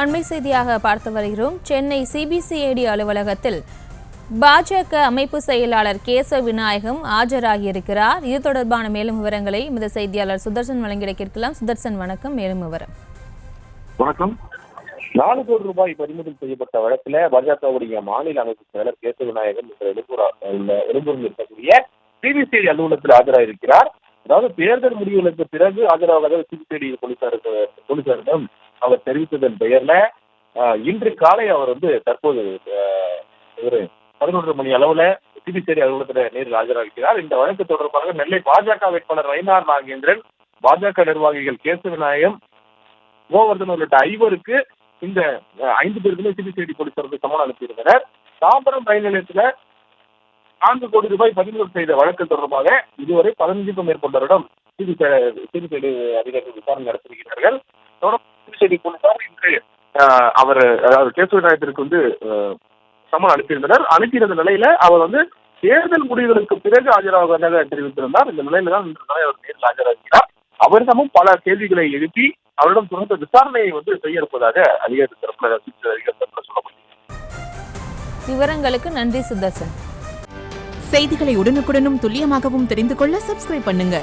அண்மை செய்தியாக பார்த்து வருகிறோம். சென்னை சிபிசிஐடி அலுவலகத்தில் பாஜக அமைப்பு செயலாளர் கேசவ விநாயகம் ஆஜராகியிருக்கிறார். இது தொடர்பான மேலும் விவரங்களை இந்த செய்தியாளர் சுதர்சன் வழங்கிட கேட்கலாம். சுதர்சன், வணக்கம். மேலும் விவரம். வணக்கம். 4 கோடி ரூபாய் பறிமுதல் செய்யப்பட்ட வழக்கில் பாஜகவுடைய மாநில அமைப்பு செயலர் கேசவ விநாயகம் எழும்பூரில் இருக்கக்கூடிய சிபிசிஐடி அலுவலகத்தில் ஆஜராகியிருக்கிறார். அதாவது தேர்தல் முடிவுகளுக்கு பிறகு ஆஜராகாத சிபிசிஐடி போலீசாரிடம் அவர் தெரிவித்ததன் பெயர்ல இன்று காலை அவர் தற்போது ஒரு 11 மணி அளவுல சிபிசிஐடி அலுவலகத்தில் நேரில் ஆஜராகிறார். இந்த வழக்கு தொடர்பாக நெல்லை பாஜக வேட்பாளர் வைனார் நாகேந்திரன், பாஜக நிர்வாகிகள் கேசவ விநாயகம், கோவர்தன் உள்ளிட்ட 5 இந்த 5 பேருக்குமே சிபிசிஐடி போலீசாருக்கு சம்மன் அனுப்பியிருந்தனர். தாம்பரம் ரயில் நிலையத்துல 4 கோடி ரூபாய் பறிமுதல் செய்த வழக்கு தொடர்பாக இதுவரை 15க்கும் மேற்பட்டவரிடம் சிபிசிஐடி அதிகாரிகள் விசாரணை நடத்தியிருக்கிறார்கள். சிபிசிஐடி போலீசார் இன்று அவர் அதாவது கேசவ விநாயகத்திற்கு சம்மன் அனுப்பியிருந்த நிலையில அவர் தேர்தல் முடிவுகளுக்கு பிறகு ஆஜராவதாக தெரிவித்திருந்தார். இந்த நிலையில தான் இன்று அவர் நேரில் ஆஜராகிறார். அவரிடமும் பல கேள்விகளை எழுப்பி அவரிடம் தொடர்ந்த விசாரணையை செய்ய இருப்பதாக அதிகாரி தரப்புல சொல்லப்படுகிறது. விவரங்களுக்கு நன்றி சுதர்சன். செய்திகளை உடனுக்குடனும் துல்லியமாகவும் தெரிந்து கொள்ள சப்ஸ்கிரைப் பண்ணுங்க.